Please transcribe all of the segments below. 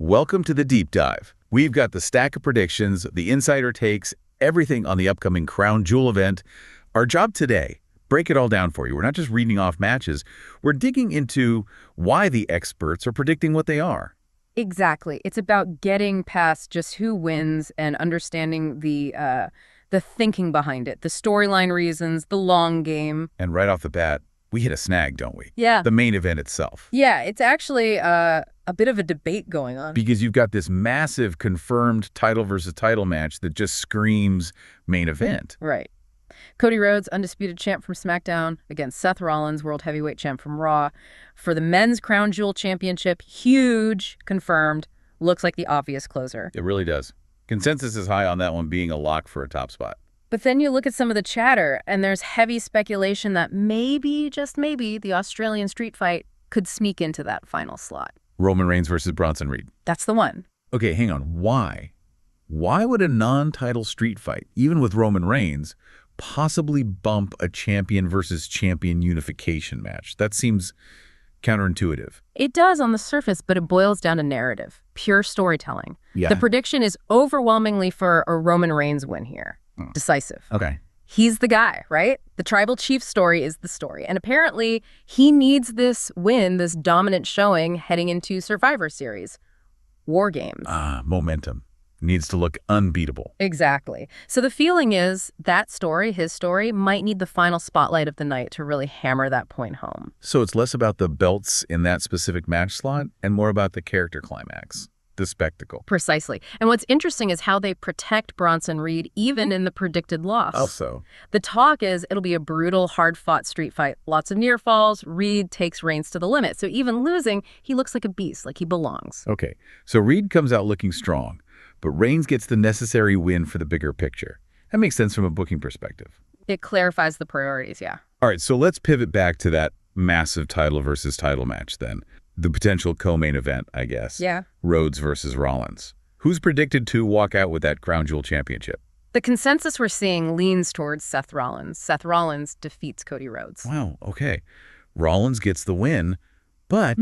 Welcome to the deep dive. We've got the stack of predictions, the insider takes, everything on the upcoming Crown Jewel event. Our job today, break it all down for you. We're not just reading off matches. We're digging into why the experts are predicting what they are. Exactly. It's about getting past just who wins and understanding the thinking behind it, the storyline reasons, the long game. And right off the bat, we hit a snag, don't we? Yeah. The main event itself. Yeah, it's actually a bit of a debate going on. Because you've got this massive confirmed title versus title match that just screams main event. Right. Cody Rhodes, undisputed champ from SmackDown, against Seth Rollins, world heavyweight champ from Raw. For the men's Crown Jewel Championship, huge, confirmed, looks like the obvious closer. It really does. Consensus is high on that one being a lock for a top spot. But then you look at some of the chatter, and there's heavy speculation that maybe, just maybe, the Australian street fight could sneak into that final slot. Roman Reigns versus Bronson Reed. That's the one. Okay, hang on. Why? Why would a non-title street fight, even with Roman Reigns, possibly bump a champion versus champion unification match? That seems counterintuitive. It does on the surface, but it boils down to narrative, pure storytelling. Yeah. The prediction is overwhelmingly for a Roman Reigns win here. Decisive. Okay. He's the guy, right? The tribal chief story is the story. And apparently, he needs this win, this dominant showing heading into Survivor Series. War Games. Momentum. Needs to look unbeatable. Exactly. So the feeling is that story, his story, might need the final spotlight of the night to really hammer that point home. So it's less about the belts in that specific match slot and more about the character climax, the spectacle. Precisely. And what's interesting is how they protect Bronson Reed even in the predicted loss. Also, The talk is it'll be a brutal, hard-fought street fight. Lots of near falls. Reed takes Reigns to the limit. So even losing, he looks like a beast, like he belongs. okay, so Reed comes out looking strong, but Reigns gets the necessary win for the bigger picture. That makes sense from a booking perspective. It clarifies the priorities, yeah. All right, so let's pivot back to that massive title versus title match then. The potential co-main event, I guess. Yeah. Rhodes versus Rollins. Who's predicted to walk out with that Crown Jewel Championship? The consensus we're seeing leans towards Seth Rollins. Seth Rollins defeats Cody Rhodes. Wow, okay. Rollins gets the win, but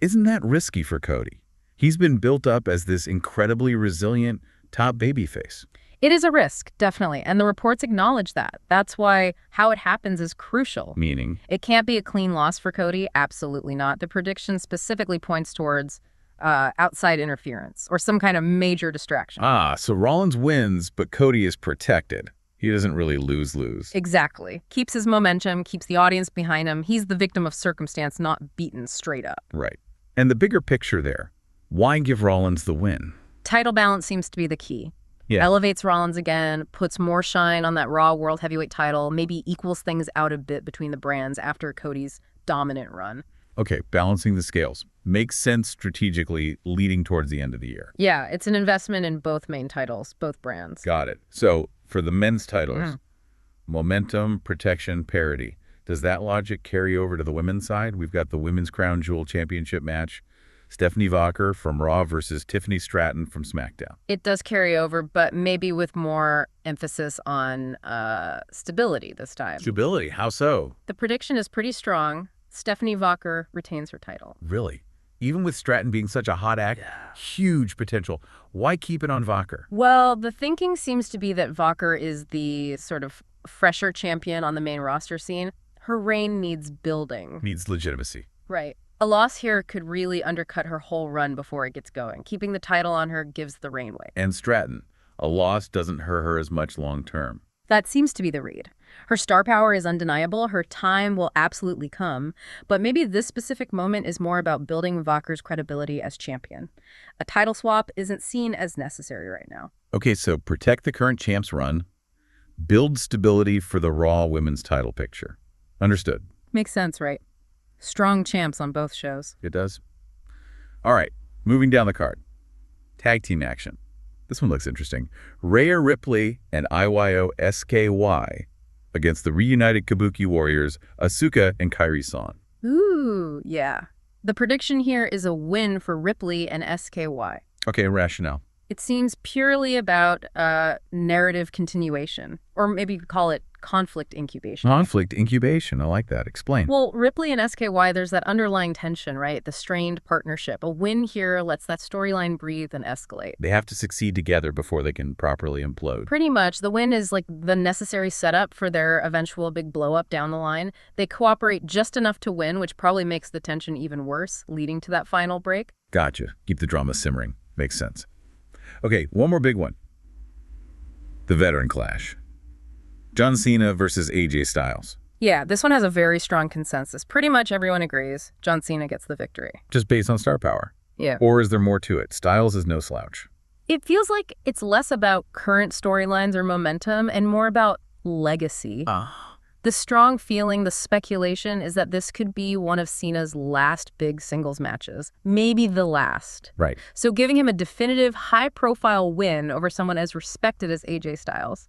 isn't that risky for Cody? He's been built up as this incredibly resilient top babyface. It is a risk, definitely, and the reports acknowledge that. That's why how it happens is crucial. Meaning? It can't be a clean loss for Cody, absolutely not. The prediction specifically points towards outside interference or some kind of major distraction. So Rollins wins, but Cody is protected. He doesn't really lose-lose. Exactly. Keeps his momentum, keeps the audience behind him. He's the victim of circumstance, not beaten straight up. Right. And the bigger picture there, why give Rollins the win? Title balance seems to be the key. Yeah. Elevates Rollins again, puts more shine on that Raw World Heavyweight title, maybe equals things out a bit between the brands after Cody's dominant run. Okay, balancing the scales. Makes sense strategically leading towards the end of the year. Yeah, it's an investment in both main titles, both brands. Got it. So for the men's titles, momentum, protection, parity. Does that logic carry over to the women's side? We've got the Women's Crown Jewel Championship match. Stephanie Vaquer from Raw versus Tiffany Stratton from SmackDown. It does carry over, but maybe with more emphasis on stability this time. Stability, how so? The prediction is pretty strong. Stephanie Vaquer retains her title. Really? Even with Stratton being such a hot act, huge potential. Why keep it on Vaquer? Well, the thinking seems to be that Vaquer is the sort of fresher champion on the main roster scene. Her reign needs building. Needs legitimacy. Right. A loss here could really undercut her whole run before it gets going. Keeping the title on her gives the reign weight. And Stratton, a loss doesn't hurt her as much long term. That seems to be the read. Her star power is undeniable. Her time will absolutely come. But maybe this specific moment is more about building Vaquer's credibility as champion. A title swap isn't seen as necessary right now. Okay, so protect the current champ's run, build stability for the Raw women's title picture. Understood. Makes sense, right? Strong champs on both shows. It does. All right, moving down the card. Tag team action. This one looks interesting. Rhea Ripley and IYO-SKY against the reunited Kabuki Warriors, Asuka and Kairi Sane. Ooh, yeah. The prediction here is a win for Ripley and SKY. Okay, rationale. It seems purely about narrative continuation, or maybe call it conflict incubation. Conflict incubation. I like that. Explain. Well, Ripley and SKY, there's that underlying tension, right? The strained partnership. A win here lets that storyline breathe and escalate. They have to succeed together before they can properly implode. Pretty much. The win is like the necessary setup for their eventual big blow-up down the line. They cooperate just enough to win, which probably makes the tension even worse, leading to that final break. Gotcha. Keep the drama simmering. Makes sense. Okay, one more big one. The veteran clash. John Cena versus AJ Styles. Yeah, this one has a very strong consensus. Pretty much everyone agrees John Cena gets the victory. Just based on star power. Yeah. Or is there more to it? Styles is no slouch. It feels like it's less about current storylines or momentum and more about legacy. The strong feeling, the speculation, is that this could be one of Cena's last big singles matches. Maybe the last. Right. So giving him a definitive, high-profile win over someone as respected as AJ Styles,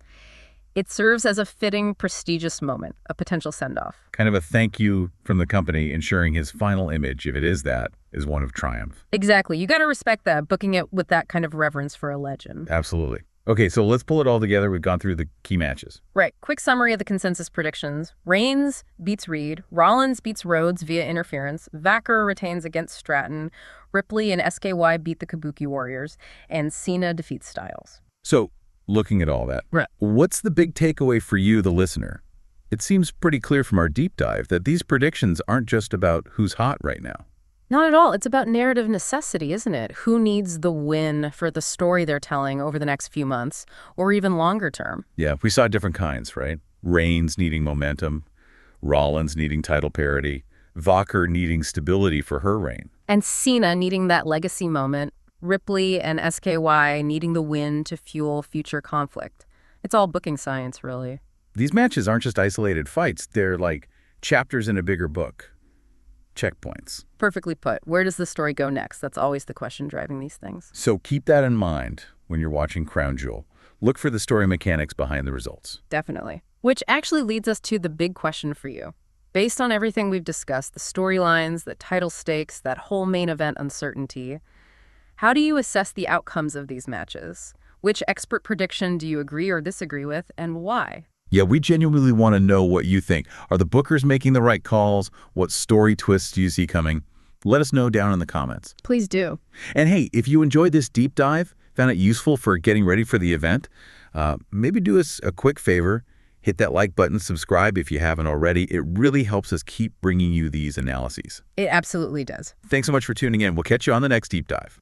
it serves as a fitting, prestigious moment, a potential send-off. Kind of a thank you from the company, ensuring his final image, if it is that, is one of triumph. Exactly. You got to respect that, booking it with that kind of reverence for a legend. Absolutely. Okay, so let's pull it all together. We've gone through the key matches. Right. Quick summary of the consensus predictions. Reigns beats Reed. Rollins beats Rhodes via interference. Vaquer retains against Stratton. Ripley and SKY beat the Kabuki Warriors. And Cena defeats Styles. So, looking at all that, Right. What's the big takeaway for you, the listener? It seems pretty clear from our deep dive that these predictions aren't just about who's hot right now. Not at all. It's about narrative necessity, isn't it? Who needs the win for the story they're telling over the next few months, or even longer term? Yeah, we saw different kinds, right? Reigns needing momentum, Rollins needing title parity, Vaquer needing stability for her reign. And Cena needing that legacy moment, Ripley and SKY needing the win to fuel future conflict. It's all booking science, really. These matches aren't just isolated fights. They're like chapters in a bigger book. Checkpoints. Perfectly put. Where does the story go next? That's always the question driving these things. So keep that in mind when you're watching Crown Jewel. Look for the story mechanics behind the results. Definitely. Which actually leads us to the big question for you. Based on everything we've discussed, the storylines, the title stakes, that whole main event uncertainty, how do you assess the outcomes of these matches? Which expert prediction do you agree or disagree with, and why? Yeah, we genuinely want to know what you think. Are the bookers making the right calls? What story twists do you see coming? Let us know down in the comments. Please do. And hey, if you enjoyed this deep dive, found it useful for getting ready for the event, maybe do us a quick favor. Hit that like button, subscribe if you haven't already. It really helps us keep bringing you these analyses. It absolutely does. Thanks so much for tuning in. We'll catch you on the next deep dive.